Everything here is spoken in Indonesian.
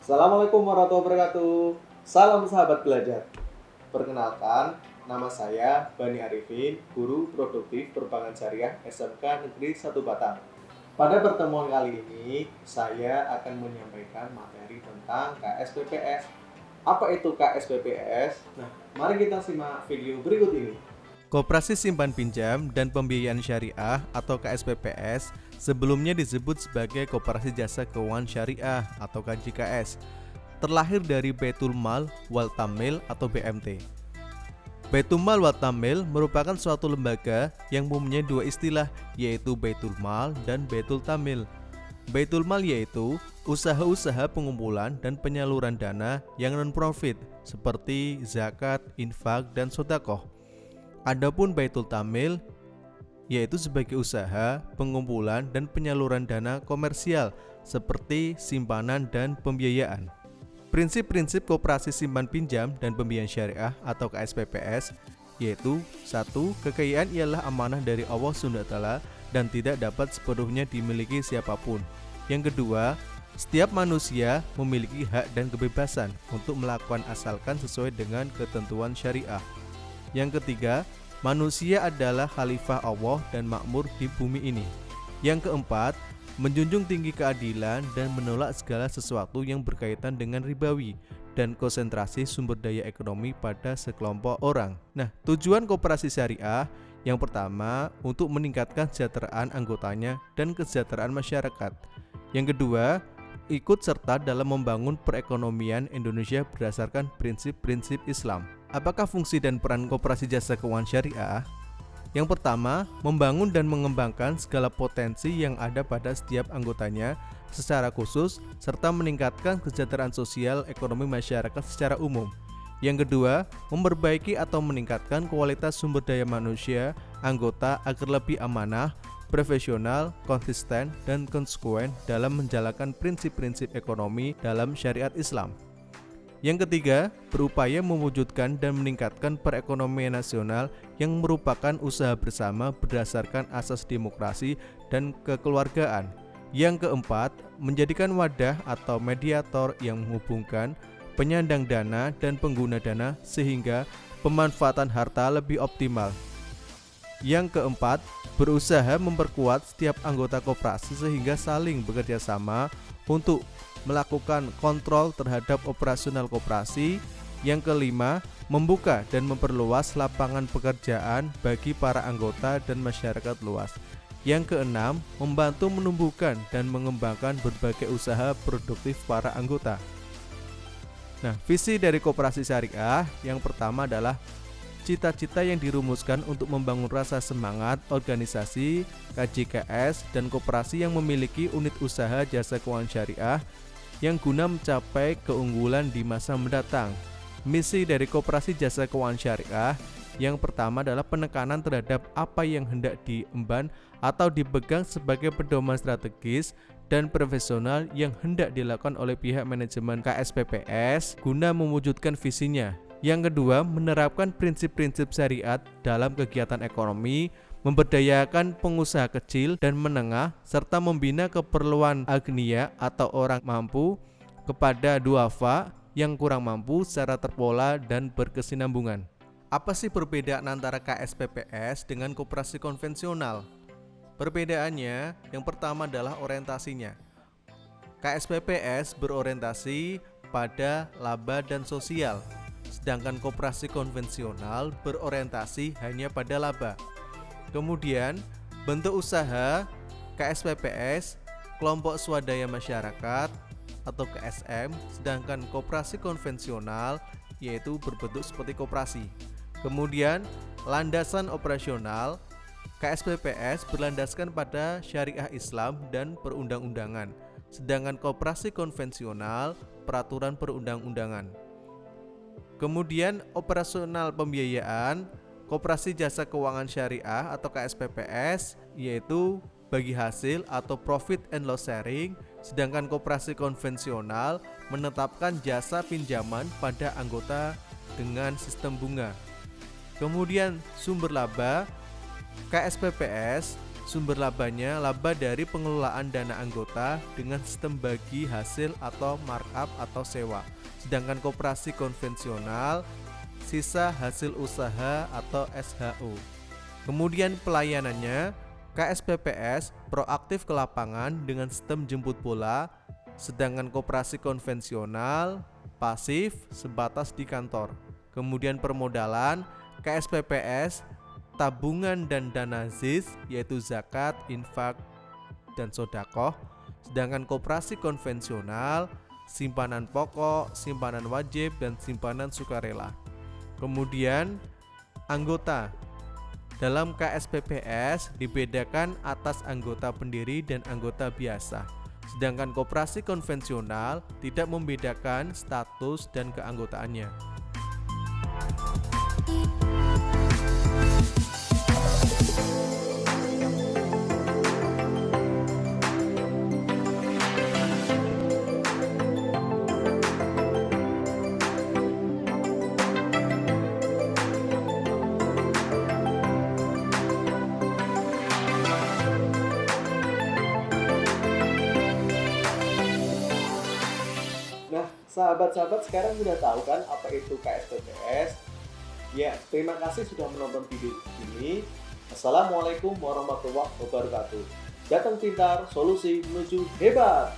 Assalamualaikum warahmatullahi wabarakatuh. Salam sahabat belajar. Perkenalkan, nama saya Bani Arifin, Guru Produktif Perbankan Syariah SMK Negeri 1 Batang. Pada pertemuan kali ini, saya akan menyampaikan materi tentang KSPPS. Apa itu KSPPS? Nah, mari kita simak video berikut ini. Koperasi Simpan Pinjam dan Pembiayaan Syariah atau KSPPS sebelumnya disebut sebagai Koperasi Jasa Keuangan Syariah atau KJKS, terlahir dari Baitul Mal wal Tamil atau BMT. Baitul Mal wal Tamil merupakan suatu lembaga yang mempunyai dua istilah, yaitu Baitul Mal dan Baitul Tamil. Baitul Mal yaitu usaha-usaha pengumpulan dan penyaluran dana yang non-profit seperti zakat, infak, dan sedekah. Adapun Baitul Tamil yaitu sebagai usaha, pengumpulan dan penyaluran dana komersial seperti simpanan dan pembiayaan. Prinsip-prinsip Koperasi Simpan Pinjam dan Pembiayaan Syariah atau KSPPS yaitu 1. Kekayaan ialah amanah dari Allah SWT dan tidak dapat sepenuhnya dimiliki siapapun. Yang kedua, setiap manusia memiliki hak dan kebebasan untuk melakukan asalkan sesuai dengan ketentuan syariah. Yang ketiga, manusia adalah khalifah Allah dan makmur di bumi ini. Yang keempat, menjunjung tinggi keadilan dan menolak segala sesuatu yang berkaitan dengan ribawi dan konsentrasi sumber daya ekonomi pada sekelompok orang. Nah, tujuan koperasi syariah yang pertama untuk meningkatkan kesejahteraan anggotanya dan kesejahteraan masyarakat. Yang kedua, ikut serta dalam membangun perekonomian Indonesia berdasarkan prinsip-prinsip Islam. Apakah fungsi dan peran Koperasi Jasa Keuangan Syariah? Yang pertama, membangun dan mengembangkan segala potensi yang ada pada setiap anggotanya secara khusus, serta meningkatkan kesejahteraan sosial ekonomi masyarakat secara umum. Yang kedua, memperbaiki atau meningkatkan kualitas sumber daya manusia anggota agar lebih amanah, profesional, konsisten, dan konsekuen dalam menjalankan prinsip-prinsip ekonomi dalam syariat Islam. Yang ketiga, berupaya mewujudkan dan meningkatkan perekonomian nasional yang merupakan usaha bersama berdasarkan asas demokrasi dan kekeluargaan. Yang keempat, menjadikan wadah atau mediator yang menghubungkan penyandang dana dan pengguna dana sehingga pemanfaatan harta lebih optimal. Yang keempat, berusaha memperkuat setiap anggota koperasi sehingga saling bekerja sama untuk melakukan kontrol terhadap operasional koperasi. Yang kelima, membuka dan memperluas lapangan pekerjaan bagi para anggota dan masyarakat luas. Yang keenam, membantu menumbuhkan dan mengembangkan berbagai usaha produktif para anggota. Nah, visi dari koperasi syariah yang pertama adalah cita-cita yang dirumuskan untuk membangun rasa semangat organisasi, KJKS, dan koperasi yang memiliki unit usaha jasa keuangan syariah yang guna mencapai keunggulan di masa mendatang. Misi dari Koperasi Jasa Keuangan Syariah yang pertama adalah penekanan terhadap apa yang hendak diemban atau dipegang sebagai pedoman strategis dan profesional yang hendak dilakukan oleh pihak manajemen KSPPS guna mewujudkan visinya. Yang kedua, menerapkan prinsip-prinsip syariat dalam kegiatan ekonomi, memberdayakan pengusaha kecil dan menengah, serta membina keperluan agnia atau orang mampu kepada duafa yang kurang mampu secara terpola dan berkesinambungan. Apa sih perbedaan antara KSPPS dengan koperasi konvensional? Perbedaannya, yang pertama adalah orientasinya. KSPPS berorientasi pada laba dan sosial, sedangkan koperasi konvensional berorientasi hanya pada laba. Kemudian, bentuk usaha KSPPS, kelompok swadaya masyarakat atau KSM, sedangkan koperasi konvensional yaitu berbentuk seperti koperasi. Kemudian, landasan operasional KSPPS berlandaskan pada syariah Islam dan perundang-undangan, sedangkan koperasi konvensional peraturan perundang-undangan. Kemudian, operasional pembiayaan Koperasi Jasa Keuangan Syariah atau KSPPS yaitu bagi hasil atau profit and loss sharing, sedangkan koperasi konvensional menetapkan jasa pinjaman pada anggota dengan sistem bunga. Kemudian sumber laba KSPPS Sumber labanya laba dari pengelolaan dana anggota dengan sistem bagi hasil atau markup atau sewa. Sedangkan koperasi konvensional sisa hasil usaha atau SHU. Kemudian pelayanannya, KSPPS proaktif ke lapangan dengan sistem jemput bola, sedangkan koperasi konvensional pasif sebatas di kantor. Kemudian permodalan, KSPPS tabungan dan dana ZIS yaitu zakat, infak, dan sodakoh. Sedangkan koperasi konvensional simpanan pokok, simpanan wajib, dan simpanan sukarela. Kemudian anggota. Dalam KSPPS dibedakan atas anggota pendiri dan anggota biasa. Sedangkan koperasi konvensional tidak membedakan status dan keanggotaannya. Nah, sahabat-sahabat sekarang sudah tahu kan apa itu KSPPS? Ya, terima kasih sudah menonton video ini. Assalamualaikum warahmatullahi wabarakatuh. Jateng Pintar, solusi menuju hebat.